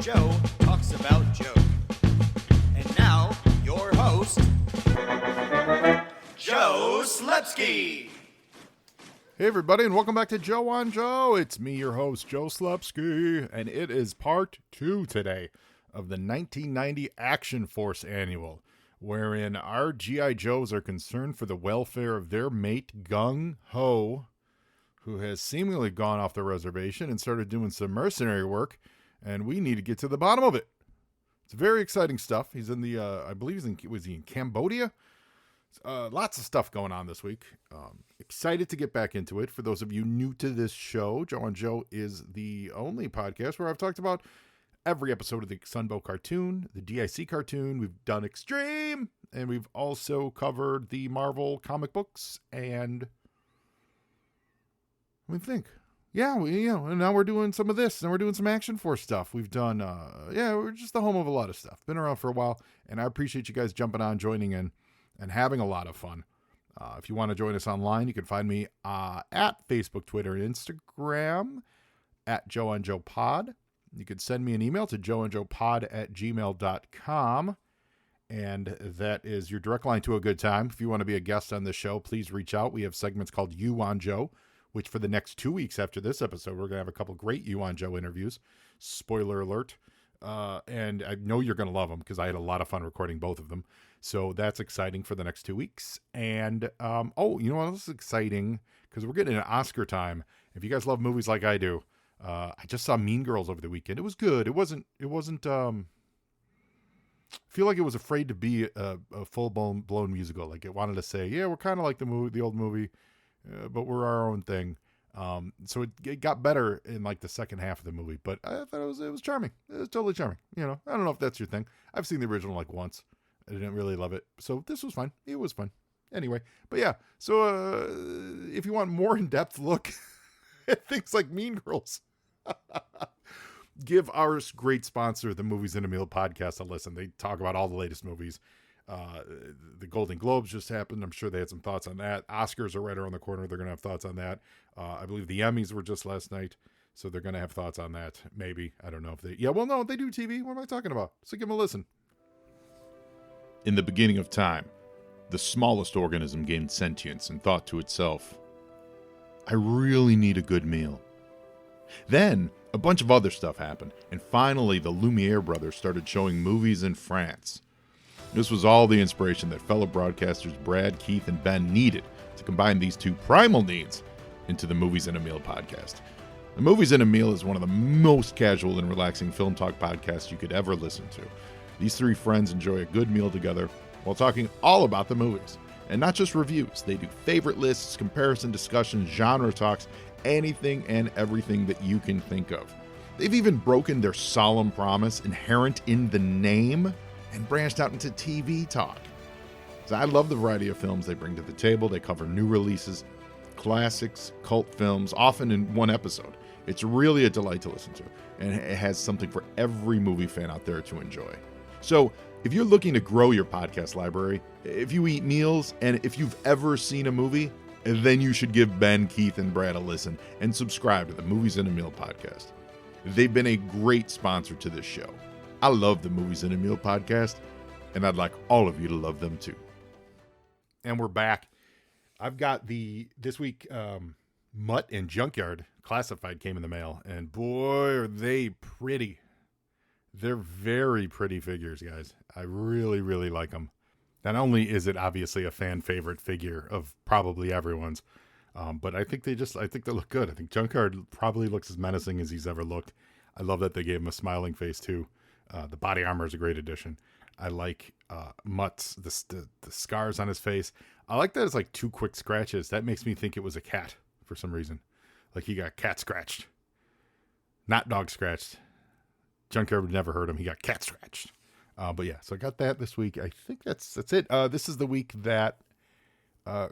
Joe talks about Joe. And now, your host, Joe Slepsky. Hey everybody, and welcome back to Joe on Joe. It's me, your host, Joe Slepsky, and it is part 2 today of the 1990 Action Force Annual, wherein our G.I. Joes are concerned for the welfare of their mate, Gung Ho, who has seemingly gone off the reservation and started doing some mercenary work, and we need to get to the bottom of it. It's very exciting stuff. He's in the, I believe was he in Cambodia? Lots of stuff going on this week. Excited to get back into it. For those of you new to this show, Joe on Joe is the only podcast where I've talked about every episode of the Sunbow cartoon, the DIC cartoon. We've done Extreme, and we've also covered the Marvel comic books, and let me think. Yeah, and now we're doing some of this, and we're doing some Action Force stuff. We've done, we're just the home of a lot of stuff. Been around for a while, and I appreciate you guys jumping on, joining in, and having a lot of fun. If you want to join us online, you can find me at Facebook, Twitter, and Instagram at Joe on Joe Pod. You can send me an email to joeandjoepod@gmail.com, and that is your direct line to a good time. If you want to be a guest on this show, please reach out. We have segments called You on Joe, which for the next 2 weeks after this episode, we're going to have a couple great You on Joe interviews. Spoiler alert. And I know you're going to love them because I had a lot of fun recording both of them. So that's exciting for the next 2 weeks. And, you know what else is exciting? Because we're getting into Oscar time. If you guys love movies like I do, I just saw Mean Girls over the weekend. It was good. It wasn't, I feel like it was afraid to be a full blown musical. Like it wanted to say, yeah, we're kind of like the old movie, but we're our own thing. So it got better in like the second half of the movie, but I thought it was charming. It was totally charming. You know, I don't know if that's your thing. I've seen the original like once. I didn't really love it. So this was fun. It was fun. Anyway, but yeah. So if you want more in-depth look at things like Mean Girls, give our great sponsor, the Movies in a Meal podcast, a listen. They talk about all the latest movies. The Golden Globes just happened. I'm sure they had some thoughts on that. Oscars are right around the corner. They're going to have thoughts on that. I believe the Emmys were just last night, so they're going to have thoughts on that. Maybe. I don't know if they... Yeah, well, no, they do TV. What am I talking about? So give them a listen. In the beginning of time, the smallest organism gained sentience and thought to itself, I really need a good meal. Then, a bunch of other stuff happened, and finally the Lumiere brothers started showing movies in France. This was all the inspiration that fellow broadcasters Brad, Keith, and Ben needed to combine these two primal needs into the Movies in a Meal podcast. The Movies in a Meal is one of the most casual and relaxing film talk podcasts you could ever listen to. These three friends enjoy a good meal together while talking all about the movies. And not just reviews. They do favorite lists, comparison discussions, genre talks, anything and everything that you can think of. They've even broken their solemn promise inherent in the name and branched out into TV talk. So I love the variety of films they bring to the table. They cover new releases, classics, cult films, often in one episode. It's really a delight to listen to, and it has something for every movie fan out there to enjoy. So if you're looking to grow your podcast library, if you eat meals, and if you've ever seen a movie, then you should give Ben, Keith, and Brad a listen and subscribe to the Movies in a Meal podcast. They've been a great sponsor to this show. I love the Movies in a Meal podcast, and I'd like all of you to love them too. And we're back. I've got this week, Mutt and Junkyard Classified came in the mail, and boy, are they pretty. They're very pretty figures, guys. I really, really like them. Not only is it obviously a fan favorite figure of probably everyone's, but I think they look good. I think Junkyard probably looks as menacing as he's ever looked. I love that they gave him a smiling face too. The body armor is a great addition. I like Mutt's the scars on his face. I like that it's like 2 quick scratches. That makes me think it was a cat for some reason. Like he got cat scratched, not dog scratched. Junkyard would never hurt him. He got cat scratched. But yeah, so I got that this week. I think that's it. This is the week that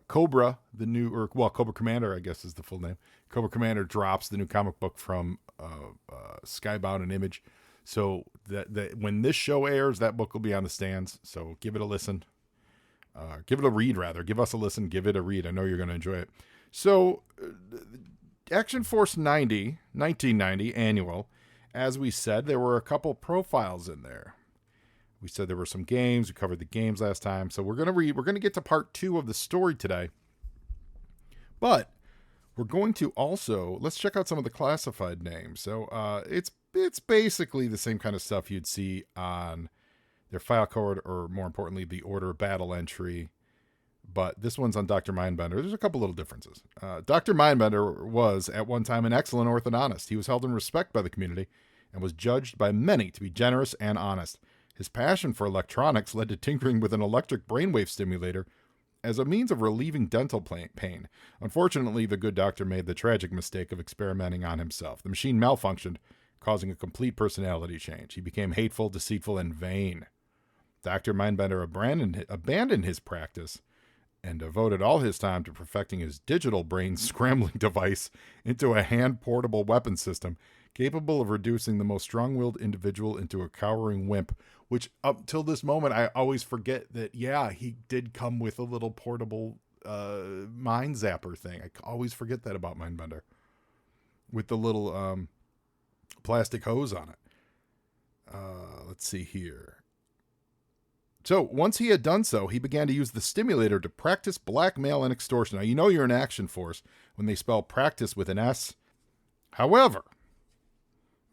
Cobra, Cobra Commander, I guess is the full name. Cobra Commander drops the new comic book from Skybound and Image. So that when this show airs, that book will be on the stands. So give it a listen. Give it a read, rather. Give us a listen. Give it a read. I know you're going to enjoy it. So Action Force 1990 annual. as we said, there were a couple profiles in there. We said there were some games. We covered the games last time. So we're gonna get to part 2 of the story today. But we're going to also, let's check out some of the classified names. So it's basically the same kind of stuff you'd see on their file code, or more importantly, the order of battle entry. But this one's on Dr. Mindbender. There's a couple little differences. Dr. Mindbender was, at one time, an excellent orthodontist. He was held in respect by the community and was judged by many to be generous and honest. His passion for electronics led to tinkering with an electric brainwave stimulator as a means of relieving dental pain. Unfortunately, the good doctor made the tragic mistake of experimenting on himself. The machine malfunctioned, causing a complete personality change. He became hateful, deceitful, and vain. Dr. Mindbender abandoned his practice and devoted all his time to perfecting his digital brain scrambling device into a hand-portable weapon system capable of reducing the most strong-willed individual into a cowering wimp, which up till this moment, I always forget that, yeah, he did come with a little portable mind zapper thing. I always forget that about Mindbender, with the little plastic hose on it. Let's see here. So once he had done so, he began to use the stimulator to practice blackmail and extortion. Now, you know you're an action force when they spell practice with an S. However,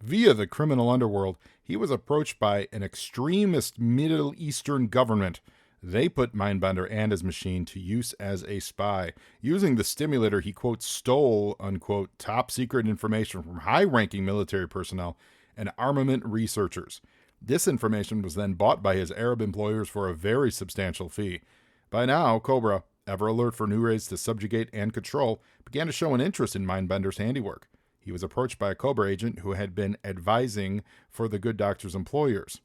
via the criminal underworld, he was approached by an extremist Middle Eastern government. They put Mindbender and his machine to use as a spy. Using the stimulator, he, quote, stole, unquote, top secret information from high-ranking military personnel and armament researchers. This information was then bought by his Arab employers for a very substantial fee. By now, Cobra, ever alert for new raids to subjugate and control, began to show an interest in Mindbender's handiwork. He was approached by a Cobra agent who had been advising for the good doctor's employers.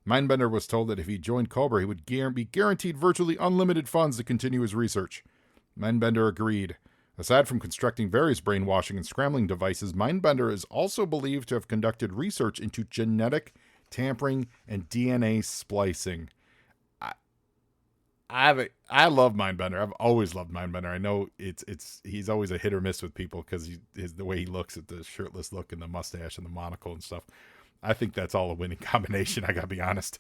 Mindbender was told that if he joined Cobra, he would be guaranteed virtually unlimited funds to continue his research. Mindbender agreed. Aside from constructing various brainwashing and scrambling devices, Mindbender is also believed to have conducted research into genetic tampering and DNA splicing. I love Mindbender. I've always loved Mindbender. I know he's always a hit or miss with people because the way he looks at the shirtless look and the mustache and the monocle and stuff. I think that's all a winning combination, I gotta be honest.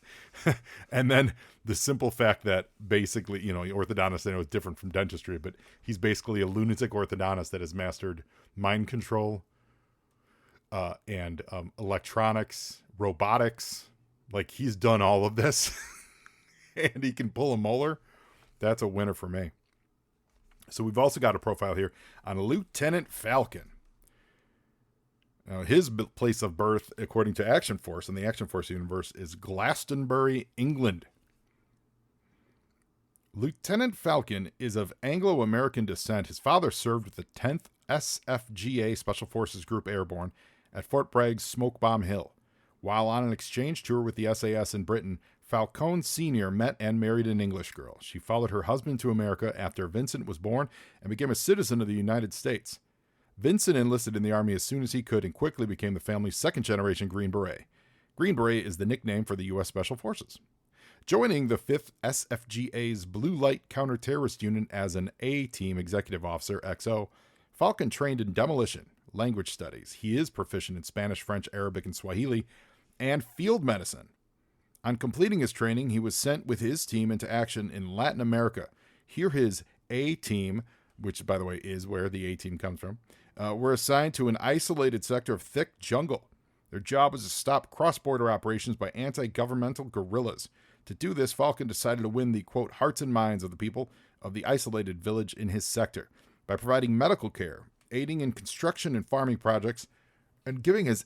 And then the simple fact that basically, orthodontist, I know is different from dentistry, but he's basically a lunatic orthodontist that has mastered mind control and electronics, robotics. Like, he's done all of this and he can pull a molar. That's a winner for me. So we've also got a profile here on Lieutenant Falcon. Now, his place of birth, according to Action Force, in the Action Force universe, is Glastonbury, England. Lieutenant Falcon is of Anglo-American descent. His father served with the 10th SFGA Special Forces Group Airborne at Fort Bragg's Smoke Bomb Hill. While on an exchange tour with the SAS in Britain, Falcone Sr. met and married an English girl. She followed her husband to America after Vincent was born and became a citizen of the United States. Vincent enlisted in the Army as soon as he could and quickly became the family's second-generation Green Beret. Green Beret is the nickname for the U.S. Special Forces. Joining the 5th SFGA's Blue Light Counter-Terrorist Unit as an A-Team Executive Officer, XO, Falcon trained in demolition, language studies. He is proficient in Spanish, French, Arabic, and Swahili, and field medicine. On completing his training, he was sent with his team into action in Latin America. Here his A-Team, which, by the way, is where the A-Team comes from, were assigned to an isolated sector of thick jungle. Their job was to stop cross-border operations by anti-governmental guerrillas. To do this, Falcon decided to win the, quote, hearts and minds of the people of the isolated village in his sector by providing medical care, aiding in construction and farming projects, and giving his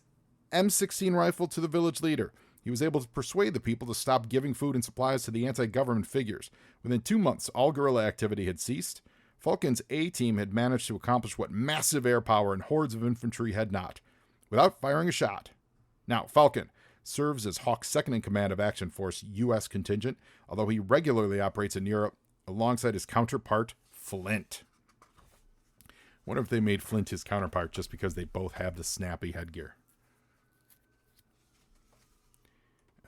M16 rifle to the village leader. He was able to persuade the people to stop giving food and supplies to the anti-government figures. Within 2 months, all guerrilla activity had ceased. Falcon's A-Team had managed to accomplish what massive air power and hordes of infantry had not, without firing a shot. Now, Falcon serves as Hawk's second-in-command of Action Force U.S. contingent, although he regularly operates in Europe alongside his counterpart, Flint. I wonder if they made Flint his counterpart just because they both have the snappy headgear.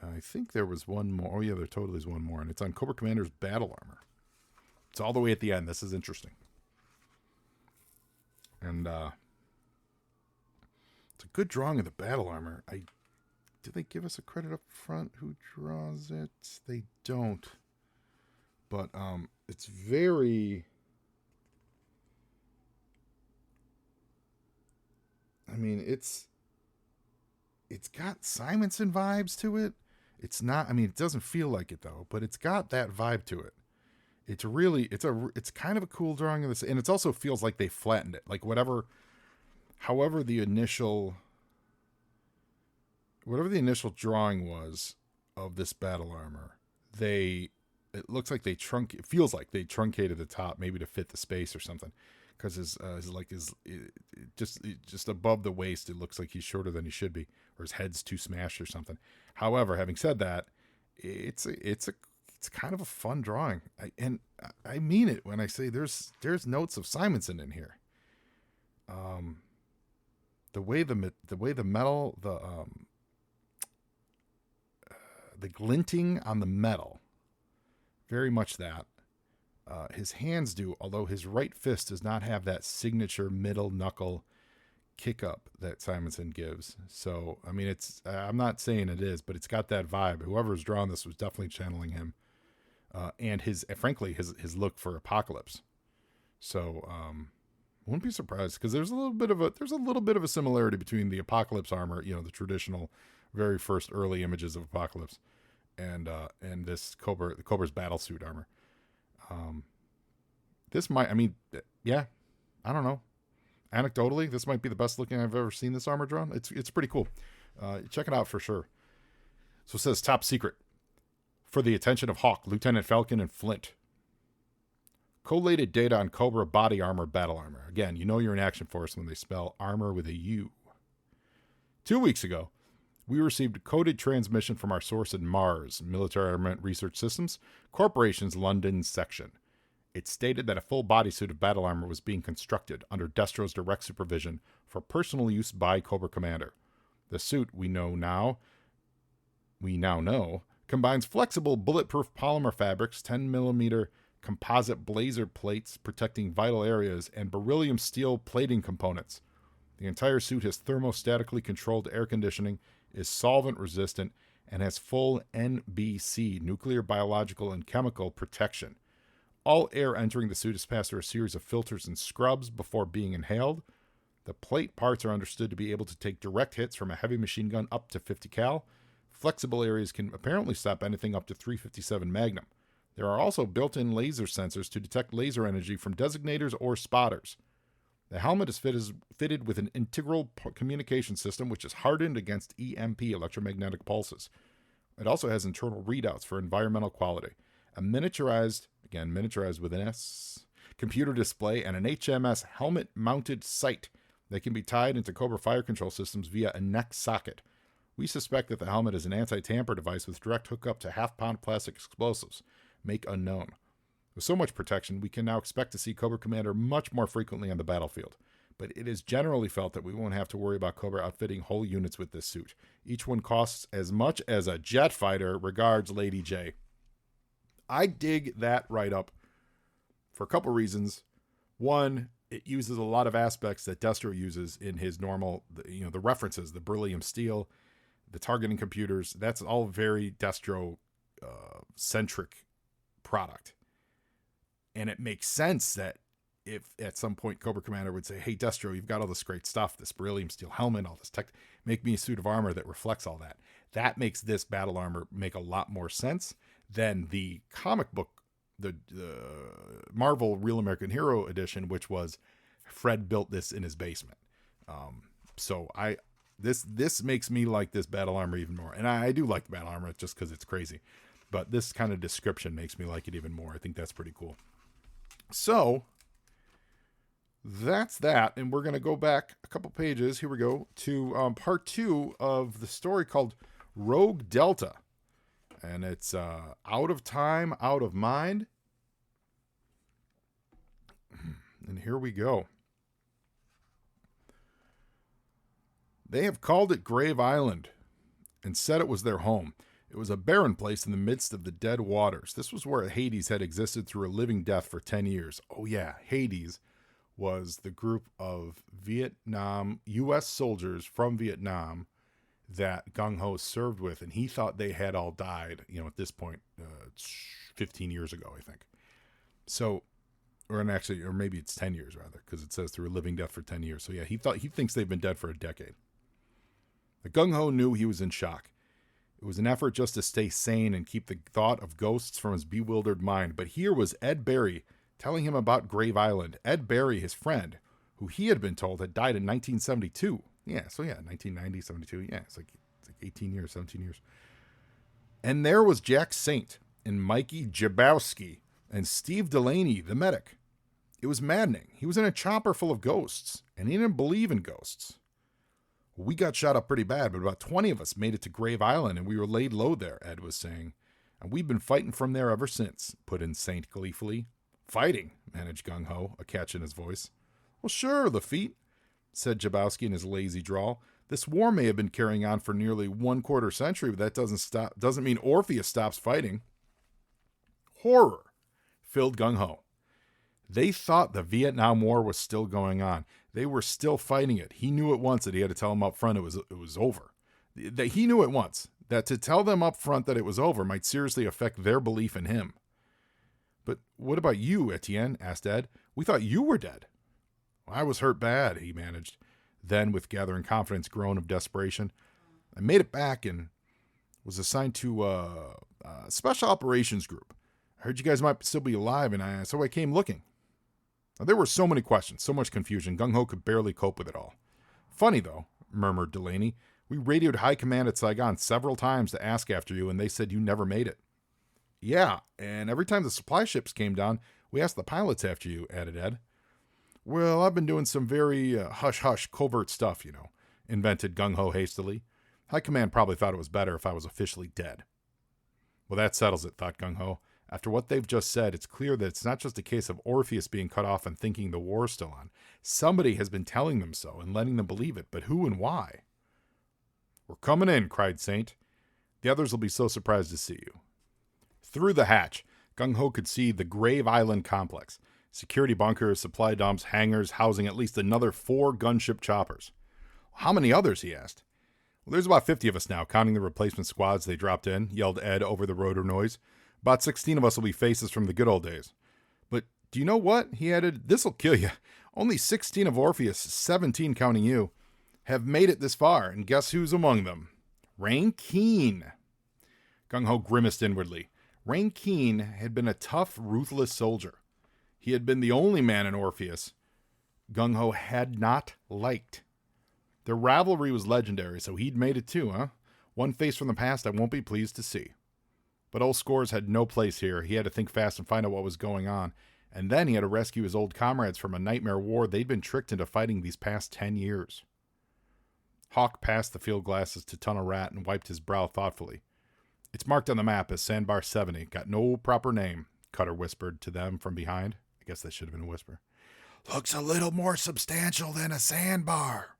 I think there was one more. Oh, yeah, there totally is one more, and it's on Cobra Commander's battle armor. It's all the way at the end. This is interesting. And so It's a good drawing of the battle armor. Do they give us a credit up front who draws it? They don't. But it's very... I mean, it's got Simonson vibes to it. It's not, I mean, it doesn't feel like it though, but it's got that vibe to it. It's really, it's kind of a cool drawing of this. And it also feels like they flattened it. Like however the initial drawing was of this battle armor, it looks like it feels like they truncated the top maybe to fit the space or something. Because just above the waist, it looks like he's shorter than he should be, or his head's too smashed or something. However, having said that, it's kind of a fun drawing, and I mean it when I say there's notes of Simonson in here. The way the metal, the glinting on the metal, very much that. His hands do, although his right fist does not have that signature middle knuckle kick up that Simonson gives. So, I mean, I'm not saying it is, but it's got that vibe. Whoever's drawn this was definitely channeling him. And frankly, his look for Apocalypse. So, wouldn't be surprised because there's a little bit of a similarity between the Apocalypse armor, the traditional, very first early images of Apocalypse, and this the Cobra's battlesuit armor. This might, I mean, yeah, I don't know. Anecdotally, this might be the best looking I've ever seen this armor drawn. It's pretty cool. Check it out for sure. So it says top secret for the attention of Hawk, Lieutenant Falcon, and Flint. Collated data on Cobra body armor, battle armor. Again, you're an Action Force when they spell armor with a U. 2 weeks ago, we received a coded transmission from our source in Mars, Military Armament Research Systems, Corporation's London section. It stated that a full bodysuit of battle armor was being constructed under Destro's direct supervision for personal use by Cobra Commander. The suit, we now know, combines flexible bulletproof polymer fabrics, 10mm composite blazer plates protecting vital areas, and beryllium steel plating components. The entire suit has thermostatically controlled air conditioning, is solvent resistant, and has full NBC, nuclear, biological, and chemical protection. All air entering the suit is passed through a series of filters and scrubs before being inhaled. The plate parts are understood to be able to take direct hits from a heavy machine gun up to 50 cal. Flexible areas can apparently stop anything up to 357 Magnum. There are also built-in laser sensors to detect laser energy from designators or spotters. The helmet is fitted with an integral communication system which is hardened against EMP, electromagnetic pulses. It also has internal readouts for environmental quality, a miniaturized with an S, computer display, and an HMS helmet-mounted sight that can be tied into Cobra fire control systems via a neck socket. We suspect that the helmet is an anti-tamper device with direct hookup to half-pound plastic explosives. Make unknown. With so much protection, we can now expect to see Cobra Commander much more frequently on the battlefield. But it is generally felt that we won't have to worry about Cobra outfitting whole units with this suit. Each one costs as much as a jet fighter. Regards, Lady J. I dig that write-up for a couple reasons. One, it uses a lot of aspects that Destro uses in his normal, the references, the beryllium steel, the targeting computers. That's all very Destro-centric product. And it makes sense that if at some point Cobra Commander would say, hey, Destro, you've got all this great stuff, this beryllium steel helmet, all this tech, make me a suit of armor that reflects all that. That makes this battle armor make a lot more sense than the comic book, the Marvel Real American Hero edition, which was Fred built this in his basement. So this makes me like this battle armor even more. And I do like the battle armor just because it's crazy. But this kind of description makes me like it even more. I think that's pretty cool. So that's that. And we're going to go back a couple pages. Here we go to part 2 of the story called Rogue Delta. And it's Out of Time, Out of Mind. And here we go. They have called it Grave Island and said it was their home. It was a barren place in the midst of the dead waters. This was where Hades had existed through a living death for 10 years. Oh yeah, Hades was the group of U.S. soldiers from Vietnam that Gung Ho served with, and he thought they had all died, at this point, 15 years ago, I think. So, or maybe it's 10 years rather, because it says through a living death for 10 years. So yeah, he thinks they've been dead for a decade. The Gung Ho knew he was in shock. It was an effort just to stay sane and keep the thought of ghosts from his bewildered mind. But here was Ed Barry telling him about Grave Island. Ed Barry, his friend, who he had been told had died in 1972. Yeah, so yeah, 1990, 72. Yeah, it's like 18 years, 17 years. And there was Jack Saint and Mikey Jabowski and Steve Delaney, the medic. It was maddening. He was in a chopper full of ghosts, and he didn't believe in ghosts. We got shot up pretty bad, but about 20 of us made it to Grave Island, and we were laid low there, Ed was saying. And we've been fighting from there ever since, put in Saint gleefully. Fighting, managed Gung Ho, a catch in his voice. Well, sure, Lafitte, said Jabowski in his lazy drawl. This war may have been carrying on for nearly 1/4 century, but that doesn't mean Orpheus stops fighting. Horror filled Gung Ho. They thought the Vietnam War was still going on. They were still fighting it. He knew at once that he had to tell them up front it was over. He knew at once that to tell them up front that it was over might seriously affect their belief in him. But what about you, Etienne? Asked Ed. We thought you were dead. Well, I was hurt bad, he managed. Then, with gathering confidence, groan of desperation, I made it back and was assigned to a special operations group. I heard you guys might still be alive, and so I came looking. Now, there were so many questions, so much confusion, Gung Ho could barely cope with it all. Funny, though, murmured Delaney. We radioed High Command at Saigon several times to ask after you, and they said you never made it. Yeah, and every time the supply ships came down, we asked the pilots after you, added Ed. Well, I've been doing some very hush-hush covert stuff, invented Gung Ho hastily. High Command probably thought it was better if I was officially dead. Well, that settles it, thought Gung Ho. After what they've just said, it's clear that it's not just a case of Orpheus being cut off and thinking the war's still on. Somebody has been telling them so and letting them believe it, but who and why? We're coming in, cried Saint. The others will be so surprised to see you. Through the hatch, Gung Ho could see the Grave Island complex. Security bunkers, supply dumps, hangars housing at least another 4 gunship choppers. How many others, he asked. Well, there's about 50 of us now, counting the replacement squads they dropped in, yelled Ed over the rotor noise. About 16 of us will be faces from the good old days. But do you know what? He added, this'll kill you. Only 16 of Orpheus, 17 counting you, have made it this far, and guess who's among them? Rain Keene. Gung Ho grimaced inwardly. Rain Keene had been a tough, ruthless soldier. He had been the only man in Orpheus Gung Ho had not liked. Their rivalry was legendary, so he'd made it too, huh? One face from the past I won't be pleased to see. But old scores had no place here. He had to think fast and find out what was going on. And then he had to rescue his old comrades from a nightmare war they'd been tricked into fighting these past 10 years. Hawk passed the field glasses to Tunnel Rat and wiped his brow thoughtfully. It's marked on the map as Sandbar 70. Got no proper name, Cutter whispered to them from behind. I guess that should have been a whisper. Looks a little more substantial than a sandbar.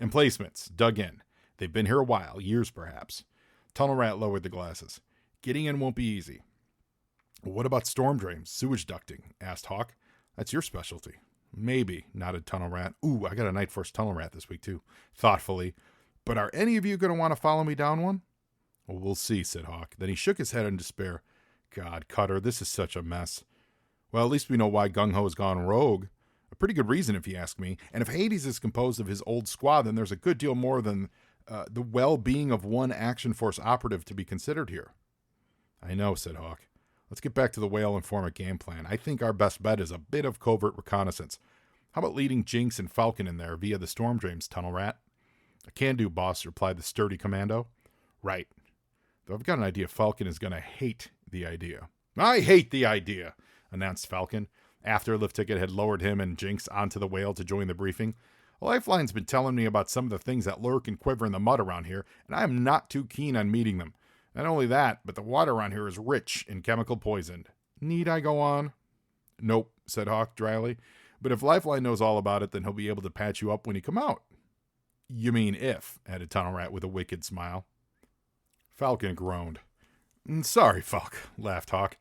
Emplacements, dug in. They've been here a while, years perhaps. Tunnel Rat lowered the glasses. Getting in won't be easy. Well, what about storm drains, sewage ducting? Asked Hawk. That's your specialty. Maybe, nodded Tunnel Rat. Ooh, I got a Night Force Tunnel Rat this week too, thoughtfully. But are any of you going to want to follow me down one? Well, we'll see, said Hawk. Then he shook his head in despair. God, Cutter, this is such a mess. Well, at least we know why Gung Ho has gone rogue. A pretty good reason, if you ask me. And if Hades is composed of his old squad, then there's a good deal more than the well-being of one Action Force operative to be considered here. I know, said Hawk. Let's get back to the whale and form a game plan. I think our best bet is a bit of covert reconnaissance. How about leading Jinx and Falcon in there via the storm drains, Tunnel Rat? I can do, boss, replied the sturdy commando. Right. Though I've got an idea Falcon is going to hate the idea. I hate the idea, announced Falcon, after a lift ticket had lowered him and Jinx onto the whale to join the briefing. Lifeline's been telling me about some of the things that lurk and quiver in the mud around here, and I am not too keen on meeting them. Not only that, but the water around here is rich in chemical poison. Need I go on? Nope, said Hawk dryly. But if Lifeline knows all about it, then he'll be able to patch you up when you come out. You mean if, added Tunnel Rat with a wicked smile. Falcon groaned. Sorry, Falk, laughed Hawk.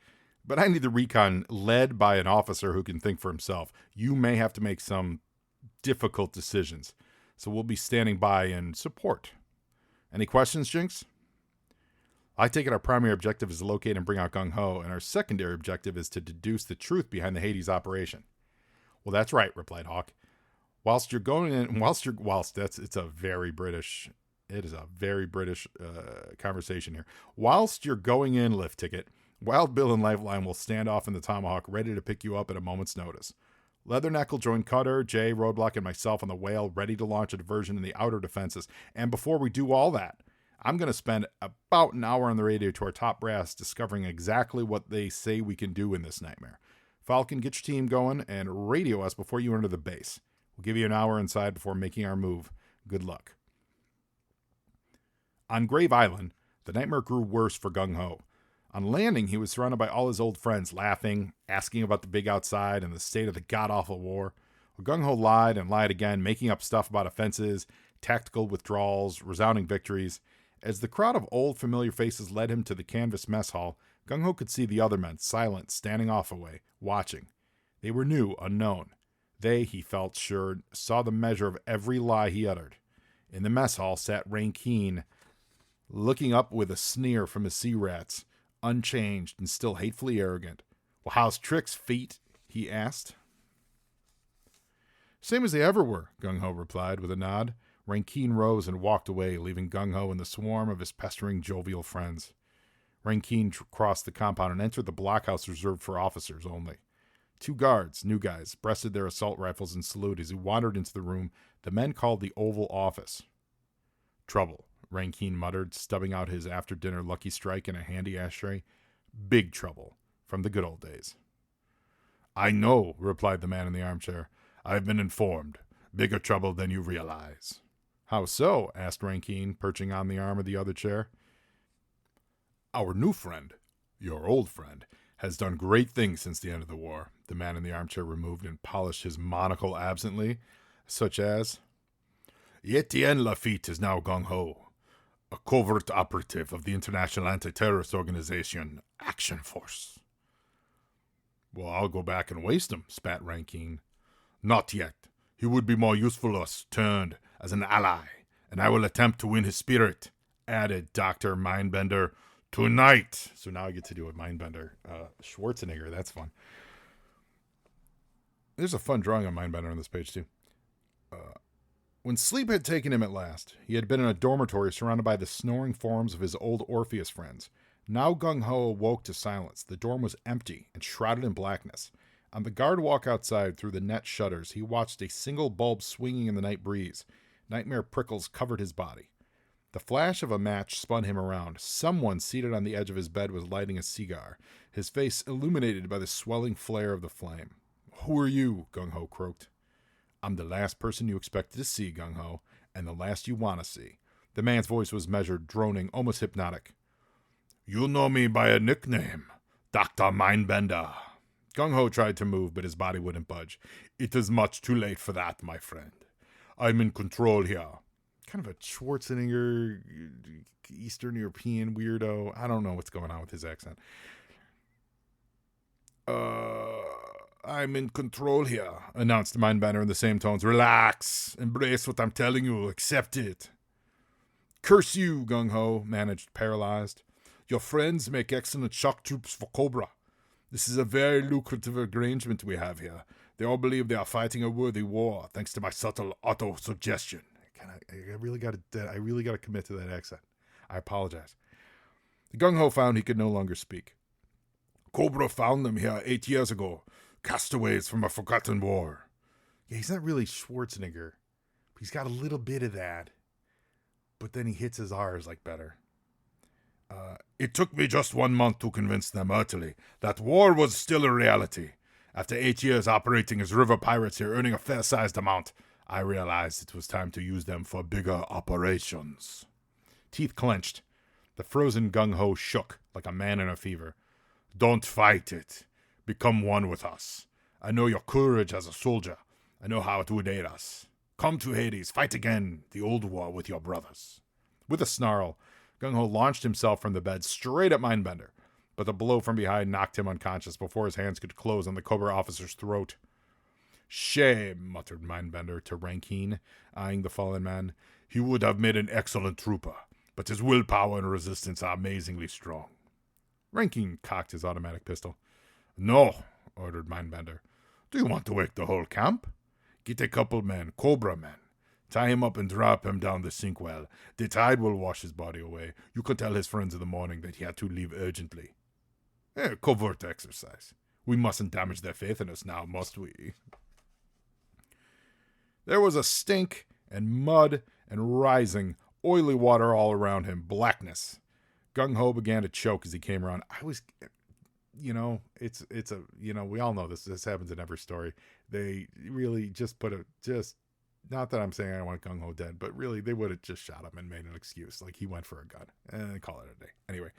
But I need the recon led by an officer who can think for himself. You may have to make some difficult decisions. So we'll be standing by in support. Any questions, Jinx? I take it our primary objective is to locate and bring out Gung Ho, and our secondary objective is to deduce the truth behind the Hades operation. Well, that's right, replied Hawk. It's a very British conversation here. Whilst you're going in, lift ticket, Wild Bill and Lifeline will stand off in the Tomahawk, ready to pick you up at a moment's notice. Leatherneck will join Cutter, Jay, Roadblock, and myself on the Whale, ready to launch a diversion in the outer defenses. And before we do all that, I'm going to spend about an hour on the radio to our top brass discovering exactly what they say we can do in this nightmare. Falcon, get your team going and radio us before you enter the base. We'll give you an hour inside before making our move. Good luck. On Grave Island, the nightmare grew worse for Gung Ho. On landing, he was surrounded by all his old friends, laughing, asking about the big outside and the state of the god-awful war. Gung Ho lied and lied again, making up stuff about offenses, tactical withdrawals, resounding victories. As the crowd of old familiar faces led him to the canvas mess hall, Gung Ho could see the other men, silent, standing off away, watching. They were new, unknown. They, he felt sure, saw the measure of every lie he uttered. In the mess hall sat Rain Keen, looking up with a sneer from his sea rats, unchanged and still hatefully arrogant. Well, how's tricks, feet? He asked. Same as they ever were, Gung Ho replied with a nod. Rankeen rose and walked away, leaving Gung Ho in the swarm of his pestering, jovial friends. Rankeen crossed the compound and entered the blockhouse reserved for officers only. 2 guards, new guys, breasted their assault rifles in salute as he wandered into the room the men called the Oval Office. Trouble, Rankeen muttered, stubbing out his after-dinner Lucky Strike in a handy ashtray. Big trouble, from the good old days. I know, replied the man in the armchair. I've been informed. Bigger trouble than you realize. How so? Asked Rankeen, perching on the arm of the other chair. Our new friend, your old friend, has done great things since the end of the war. The man in the armchair removed and polished his monocle absently, such as, Etienne Lafitte is now Gung Ho, a covert operative of the International Anti-Terrorist Organization, Action Force. Well, I'll go back and waste him, spat Rankeen. Not yet. He would be more useful to us, turned as an ally, and I will attempt to win his spirit, added Dr. Mindbender, tonight. So now I get to do a Mindbender. Schwarzenegger, that's fun. There's a fun drawing on Mindbender on this page, too. When sleep had taken him at last, he had been in a dormitory surrounded by the snoring forms of his old Orpheus friends. Now Gung Ho awoke to silence. The dorm was empty and shrouded in blackness. On the guard walk outside through the net shutters, he watched a single bulb swinging in the night breeze. Nightmare prickles covered his body. The flash of a match spun him around. Someone seated on the edge of his bed was lighting a cigar, his face illuminated by the swelling flare of the flame. Who are you? Gung Ho croaked. I'm the last person you expected to see, Gung Ho, and the last you want to see. The man's voice was measured, droning, almost hypnotic. You know me by a nickname, Dr. Mindbender. Gung Ho tried to move, but his body wouldn't budge. It is much too late for that, my friend. I'm in control here. Kind of a Schwarzenegger, Eastern European weirdo. I don't know what's going on with his accent. I'm in control here, announced Mindbender in the same tones. Relax. Embrace what I'm telling you. Accept it. Curse you, Gung Ho managed, paralyzed. Your friends make excellent shock troops for Cobra. This is a very lucrative arrangement we have here. They all believe they are fighting a worthy war, thanks to my subtle auto-suggestion. I really got to commit to that accent. I apologize. The Gung Ho found he could no longer speak. Cobra found them here 8 years ago, castaways from a forgotten war. Yeah, he's not really Schwarzenegger. He's got a little bit of that, but then he hits his R's like better. It took me just 1 month to convince them utterly that war was still a reality. After 8 years operating as river pirates here, earning a fair-sized amount, I realized it was time to use them for bigger operations. Teeth clenched. The frozen Gung Ho shook like a man in a fever. Don't fight it. Become one with us. I know your courage as a soldier. I know how it would aid us. Come to Hades. Fight again the old war with your brothers. With a snarl, Gung Ho launched himself from the bed straight at Mindbender. but the blow from behind knocked him unconscious before his hands could close on the Cobra officer's throat. "Shame," muttered Mindbender to Rankine, eyeing the fallen man. "He would have made an excellent trooper, but his willpower and resistance are amazingly strong." Rankine cocked his automatic pistol. "No," ordered Mindbender. "Do you want to wake the whole camp? Get a couple men, Cobra men. Tie him up and drop him down the sink well. The tide will wash his body away. You can tell his friends in the morning that he had to leave urgently. Covert exercise. We mustn't damage their faith in us now, must we?" There was a stink and mud and rising, oily water all around him. Blackness. Gung Ho began to choke as he came around. We all know this happens in every story. They really just not that I'm saying I want Gung Ho dead, but really they would have just shot him and made an excuse. Like he went for a gun and call it a day. Anyway,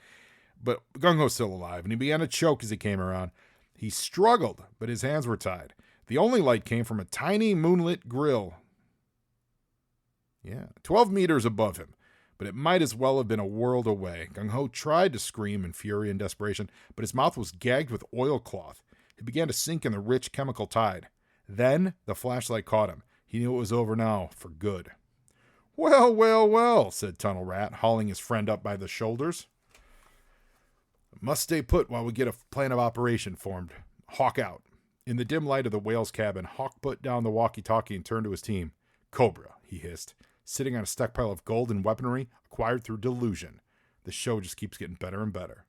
but Gung Ho's still alive and he began to choke as he came around. He struggled, but his hands were tied. The only light came from a tiny moonlit grill. 12 meters above him, but it might as well have been a world away. Gung Ho tried to scream in fury and desperation, but his mouth was gagged with oilcloth. He began to sink in the rich chemical tide. Then the flashlight caught him. He knew it was over now, for good. "Well, well, well," said Tunnel Rat, hauling his friend up by the shoulders. "Must stay put while we get a plan of operation formed. Hawk out." In the dim light of the whale's cabin, Hawk put down the walkie-talkie and turned to his team. "Cobra," he hissed, sitting on a stockpile of gold and weaponry acquired through delusion. The show just keeps getting better and better.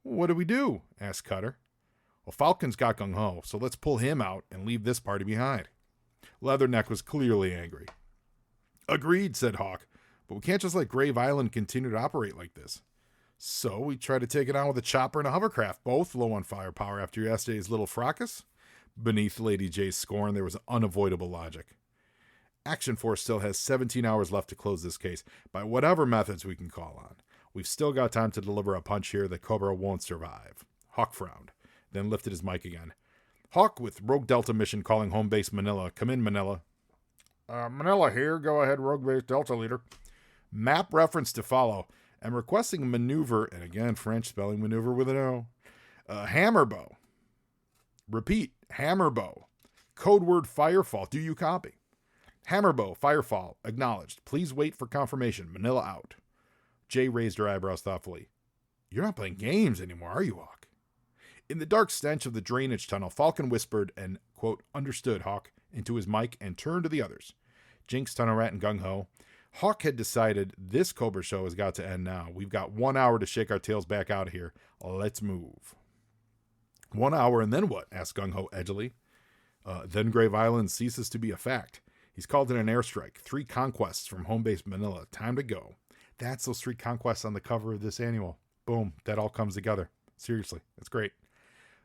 "What do we do?" asked Cutter. "Well, Falcon's got Gung Ho, so let's pull him out and leave this party behind." Leatherneck was clearly angry. "Agreed," said Hawk, "but we can't just let Grave Island continue to operate like this. So we try to take it on with a chopper and a hovercraft, both low on firepower after yesterday's little fracas." Beneath Lady J's scorn, there was unavoidable logic. "Action Force still has 17 hours left to close this case, by whatever methods we can call on. We've still got time to deliver a punch here that Cobra won't survive." Hawk frowned, then lifted his mic again. "Hawk with Rogue Delta mission calling home base Manila. Come in, Manila." "Manila here. Go ahead, Rogue Base Delta leader." "Map reference to follow. I'm requesting maneuver," and again, French spelling maneuver with an O. "Hammerbow." Repeat, hammerbow. Code word firefall. Do you copy? "Hammerbow, firefall. Acknowledged. Please wait for confirmation. Manila out." Jay raised her eyebrows thoughtfully. "You're not playing games anymore, are you, Hawk?" In the dark stench of the drainage tunnel, Falcon whispered and, quote, "understood, Hawk," into his mic and turned to the others. Jinx, Tunnel Rat, and Gung Ho. Hawk had decided this Cobra show has got to end now. We've got 1 hour to shake our tails back out of here. Let's move. 1 hour and then what? Asked Gung Ho edgily. Then Grave Island ceases to be a fact. He's called in an airstrike. 3 conquests from home base Manila. Time to go. That's those 3 conquests on the cover of this annual. Boom. That all comes together. Seriously. That's great.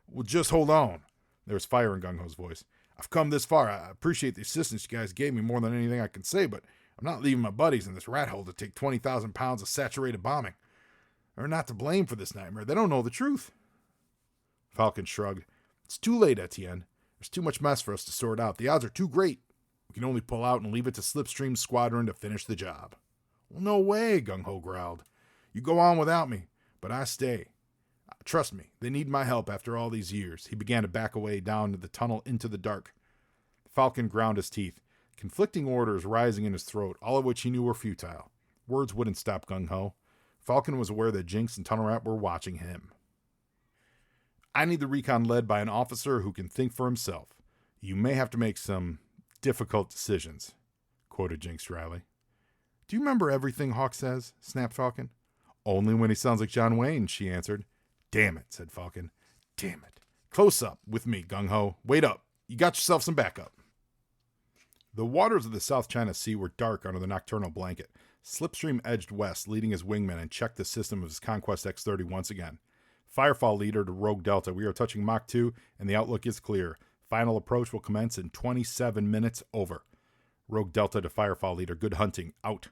"Well, just hold on." There was fire in Gung Ho's voice. "I've come this far. I appreciate the assistance you guys gave me more than anything I can say, but I'm not leaving my buddies in this rat hole to take 20,000 pounds of saturated bombing. They're not to blame for this nightmare. They don't know the truth." Falcon shrugged. "It's too late, Etienne. There's too much mess for us to sort out. The odds are too great. We can only pull out and leave it to Slipstream's squadron to finish the job." "Well, no way," Gung Ho growled. "You go on without me, but I stay. Trust me, they need my help after all these years." He began to back away down the tunnel into the dark. Falcon ground his teeth, conflicting orders rising in his throat, all of which he knew were futile. Words wouldn't stop Gung Ho. Falcon was aware that Jinx and Tunnel Rat were watching him. "I need the recon led by an officer who can think for himself. You may have to make some difficult decisions," quoted Jinx dryly. "Do you remember everything Hawk says?" snapped Falcon. "Only when he sounds like John Wayne," she answered. "Damn it," said Falcon. "Damn it. Close up with me, Gung Ho. Wait up. You got yourself some backup." The waters of the South China Sea were dark under the nocturnal blanket. Slipstream edged west, leading his wingman, and checked the system of his Conquest X-30 once again. "Firefall leader to Rogue Delta. We are touching Mach 2, and the outlook is clear. Final approach will commence in 27 minutes. Over." Rogue Delta to Firefall leader. "Good hunting. Out."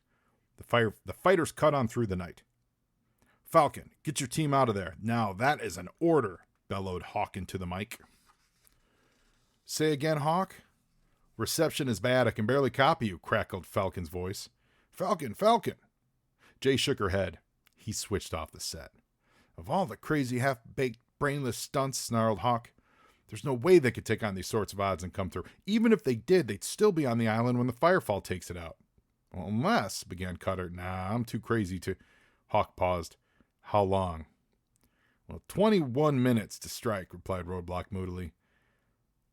The fighters cut on through the night. "Falcon, get your team out of there. Now, that is an order," bellowed Hawk into the mic. "Say again, Hawk?" "Reception is bad. I can barely copy you," crackled Falcon's voice. "Falcon, Falcon." Jay shook her head. He switched off the set. Of all the crazy, half-baked, brainless stunts, snarled Hawk, there's no way they could take on these sorts of odds and come through. Even if they did, they'd still be on the island when the firefall takes it out. Well, unless, began Cutter. Nah, I'm too crazy to... Hawk paused. How long? Well, 21 minutes to strike, replied Roadblock moodily.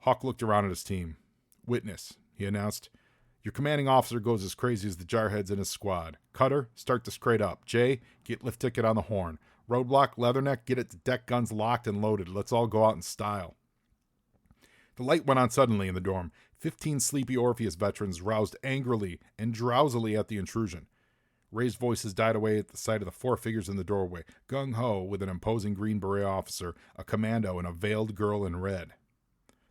Hawk looked around at his team. Witness, he announced. Your commanding officer goes as crazy as the jarheads in his squad. Cutter, start this crate up. Jay, get lift ticket on the horn. Roadblock, Leatherneck, get it to deck guns locked and loaded. Let's all go out in style. The light went on suddenly in the dorm. 15 sleepy Orpheus veterans roused angrily and drowsily at the intrusion. Raised voices died away at the sight of the 4 figures in the doorway. Gung Ho with an imposing Green Beret officer, a commando, and a veiled girl in red.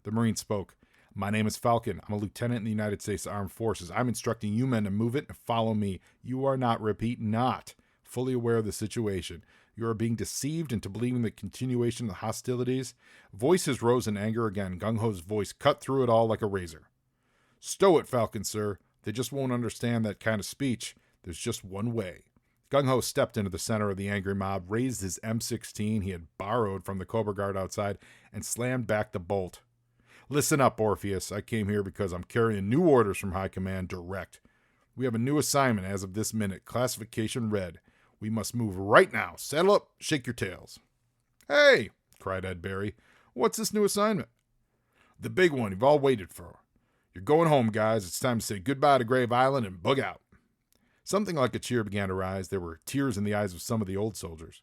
The Marine spoke. My name is Falcon. I'm a lieutenant in the United States Armed Forces. I'm instructing you men to move it and follow me. You are not, repeat, not fully aware of the situation. You are being deceived into believing the continuation of the hostilities. Voices rose in anger again. Gung Ho's voice cut through it all like a razor. Stow it, Falcon, sir. They just won't understand that kind of speech. There's just one way. Gung Ho stepped into the center of the angry mob, raised his M16 he had borrowed from the Cobra Guard outside, and slammed back the bolt. Listen up, Orpheus. I came here because I'm carrying new orders from High Command direct. We have a new assignment as of this minute. Classification red. We must move right now. Saddle up. Shake your tails. Hey, cried Ed Barry. What's this new assignment? The big one you've all waited for. You're going home, guys. It's time to say goodbye to Grave Island and bug out. Something like a cheer began to rise. There were tears in the eyes of some of the old soldiers.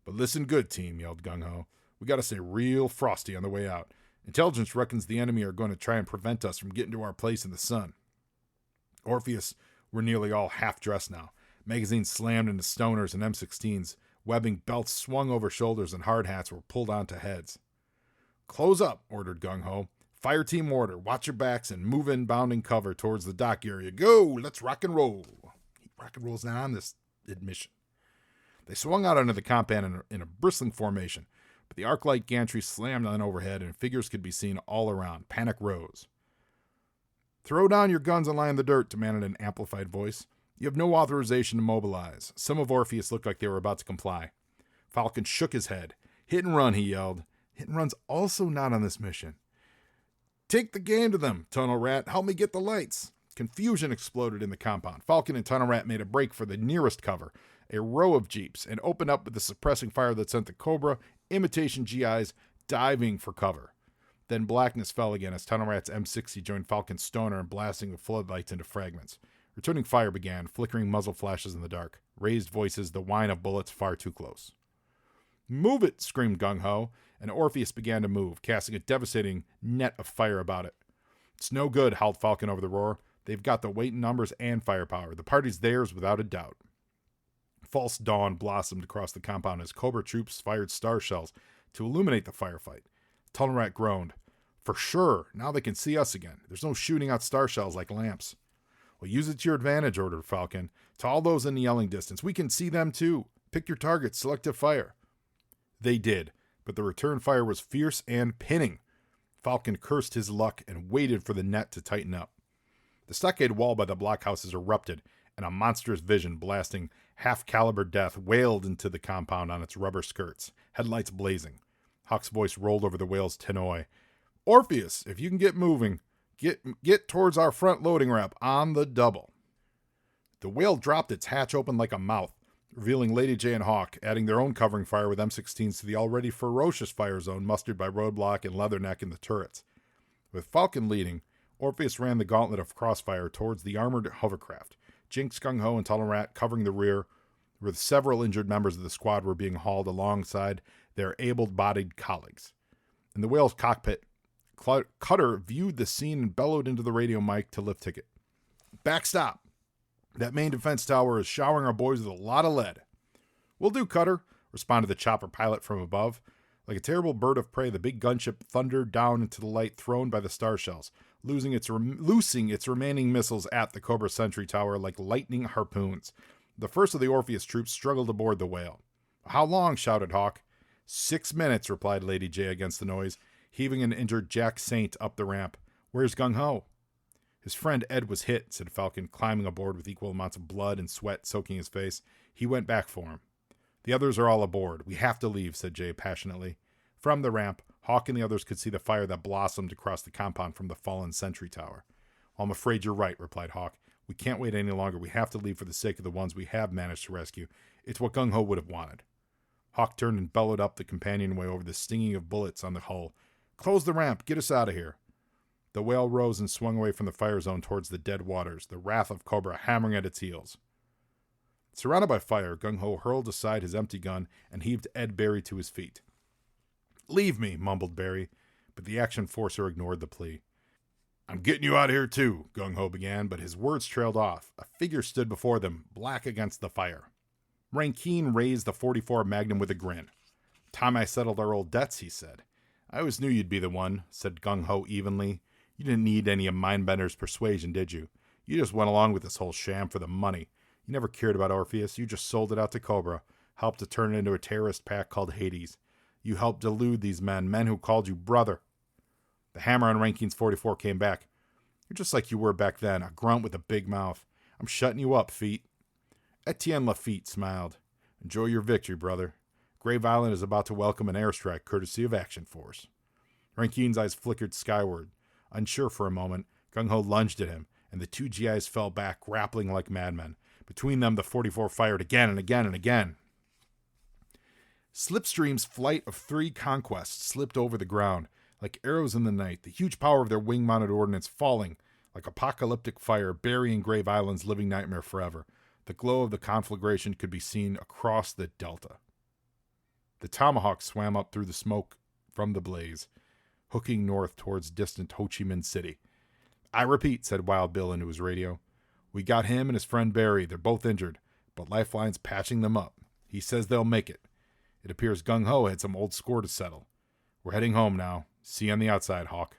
But listen good, team, yelled Gung Ho. We got to stay real frosty on the way out. Intelligence reckons the enemy are going to try and prevent us from getting to our place in the sun. Orpheus were nearly all half-dressed now. Magazines slammed into stoners and M16s. Webbing belts swung over shoulders and hard hats were pulled onto heads. Close up, ordered Gung Ho. Fire team order. Watch your backs and move in bounding cover towards the dock area. Go! Let's rock and roll. Rock and roll's not on this admission. They swung out onto the compound in a bristling formation, but the arc-light gantry slammed on overhead and figures could be seen all around. Panic rose. Throw down your guns and lie in the dirt, demanded an amplified voice. You have no authorization to mobilize. Some of Orpheus looked like they were about to comply. Falcon shook his head. Hit and run, he yelled. Hit and run's also not on this mission. Take the game to them, Tunnel Rat. Help me get the lights. Confusion exploded in the compound. Falcon and Tunnel Rat made a break for the nearest cover, a row of jeeps, and opened up with the suppressing fire that sent the Cobra, imitation GIs, diving for cover. Then blackness fell again as Tunnel Rat's M60 joined Falcon's stoner and blasting the floodlights into fragments. Returning fire began, flickering muzzle flashes in the dark. Raised voices, the whine of bullets far too close. Move it, screamed Gung Ho, and Orpheus began to move, casting a devastating net of fire about it. It's no good, howled Falcon over the roar. They've got the weight in numbers and firepower. The party's theirs without a doubt. False dawn blossomed across the compound as Cobra troops fired star shells to illuminate the firefight. Tunnel Rat groaned. For sure, now they can see us again. There's no shooting out star shells like lamps. Well, use it to your advantage, ordered Falcon. To all those in the yelling distance, we can see them too. Pick your targets, selective fire. They did, but the return fire was fierce and pinning. Falcon cursed his luck and waited for the net to tighten up. The stockade wall by the blockhouses erupted, and a monstrous vision blasting half-caliber death wailed into the compound on its rubber skirts, headlights blazing. Hawk's voice rolled over the whale's tenoi. Orpheus, if you can get moving, get towards our front loading ramp on the double. The whale dropped its hatch open like a mouth, revealing Lady J and Hawk, adding their own covering fire with M16s to the already ferocious fire zone mustered by Roadblock and Leatherneck in the turrets. With Falcon leading, Orpheus ran the gauntlet of crossfire towards the armored hovercraft. Jinx, Gung Ho, and Tunnel Rat covering the rear, where several injured members of the squad were being hauled alongside their able-bodied colleagues. In the whale's cockpit, Cutter viewed the scene and bellowed into the radio mic to lift ticket. Backstop! That main defense tower is showering our boys with a lot of lead. Will do, Cutter, responded the chopper pilot from above. Like a terrible bird of prey, the big gunship thundered down into the light thrown by the star shells, loosing its remaining missiles at the Cobra Sentry Tower like lightning harpoons. The first of the Orpheus troops struggled aboard the whale. How long? Shouted Hawk. 6 minutes, replied Lady J against the noise, heaving an injured Jack Saint up the ramp. Where's Gung Ho? His friend Ed was hit, said Falcon, climbing aboard with equal amounts of blood and sweat soaking his face. He went back for him. The others are all aboard. We have to leave, said Jay passionately. From the ramp, Hawk and the others could see the fire that blossomed across the compound from the fallen sentry tower. Well, I'm afraid you're right, replied Hawk. We can't wait any longer. We have to leave for the sake of the ones we have managed to rescue. It's what Gung Ho would have wanted. Hawk turned and bellowed up the companionway over the stinging of bullets on the hull. Close the ramp. Get us out of here. The whale rose and swung away from the fire zone towards the dead waters, the wrath of Cobra hammering at its heels. Surrounded by fire, Gung Ho hurled aside his empty gun and heaved Ed Barry to his feet. Leave me, mumbled Barry, but the action forcer ignored the plea. I'm getting you out of here too, Gung Ho began, but his words trailed off. A figure stood before them, black against the fire. Rankine raised the .44 Magnum with a grin. Time I settled our old debts, he said. I always knew you'd be the one, said Gung Ho evenly. You didn't need any of Mindbender's persuasion, did you? You just went along with this whole sham for the money. You never cared about Orpheus. You just sold it out to Cobra, helped to turn it into a terrorist pack called Hades. You helped delude these men who called you brother. The hammer on Rankine's .44 came back. You're just like you were back then, a grunt with a big mouth. I'm shutting you up, Feet. Etienne Lafitte smiled. Enjoy your victory, brother. Grave Island is about to welcome an airstrike courtesy of Action Force. Rankine's eyes flickered skyward. Unsure for a moment, Gung Ho lunged at him, and the two GIs fell back, grappling like madmen. Between them, the .44 fired again and again and again. Slipstream's flight of 3 conquests slipped over the ground, like arrows in the night, the huge power of their wing-mounted ordnance falling, like apocalyptic fire, burying Grave Island's living nightmare forever. The glow of the conflagration could be seen across the delta. The Tomahawk swam up through the smoke from the blaze, hooking north towards distant Ho Chi Minh City. I repeat, said Wild Bill into his radio. We got him and his friend Barry. They're both injured, but Lifeline's patching them up. He says they'll make it. It appears Gung Ho had some old score to settle. We're heading home now. See you on the outside, Hawk.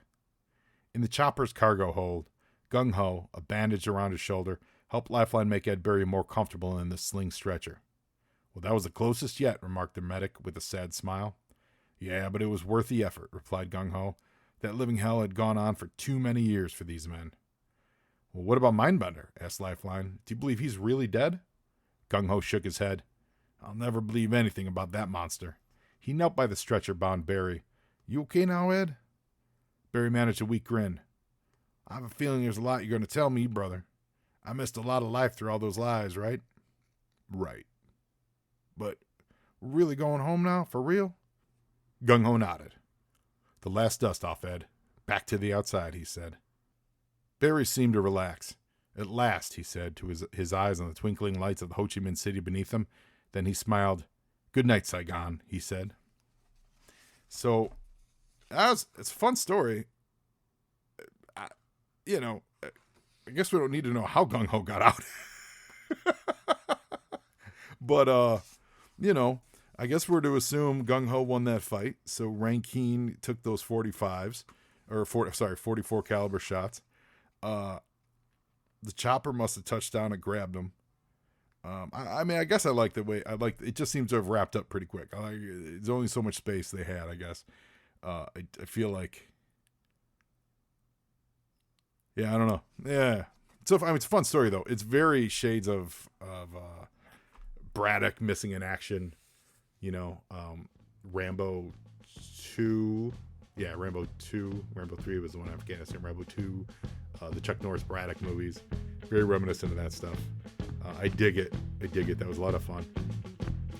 In the chopper's cargo hold, Gung Ho, a bandage around his shoulder, helped Lifeline make Ed Barry more comfortable in the sling stretcher. Well, that was the closest yet, remarked the medic with a sad smile. Yeah, but it was worth the effort, replied Gung Ho. That living hell had gone on for too many years for these men. Well, what about Mindbender? Asked Lifeline. Do you believe he's really dead? Gung Ho shook his head. I'll never believe anything about that monster. He knelt by the stretcher-bound Barry. You okay now, Ed? Barry managed a weak grin. I have a feeling there's a lot you're going to tell me, brother. I missed a lot of life through all those lies, right? Right. But we're really going home now, for real? Gung Ho nodded. The last dust off, Ed. Back to the outside, he said. Barry seemed to relax. At last, he said, to his eyes on the twinkling lights of the Ho Chi Minh City beneath him. Then he smiled. Good night, Saigon, he said. So, it's a fun story. I guess we don't need to know how Gung Ho got out. But, I guess we're to assume Gung Ho won that fight. So Rankine took those 45s, or 44 caliber shots. The chopper must have touched down and grabbed him. I guess I like the way it just seems to have wrapped up pretty quick. There's only so much space they had, I guess. I feel like, yeah, I don't know. Yeah. So, it's a fun story though. It's very shades of Braddock Missing in Action, Rambo 2. Yeah, Rambo 2. Rambo 3 was the one in Afghanistan. Rambo 2, the Chuck Norris Braddock movies. Very reminiscent of that stuff. I dig it. That was a lot of fun.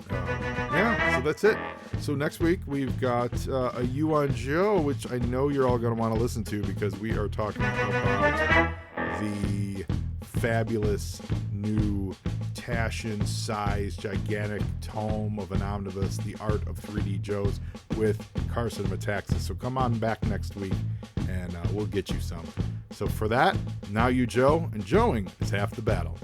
So that's it. So next week we've got a You on Joe, which I know you're all going to want to listen to because we are talking about the fabulous new Taschen-sized gigantic tome of an omnibus, The Art of 3D Joes, with Carson Metaxas. So come on back next week and we'll get you some. So for that, now you Joe, and Joeing is half the battle.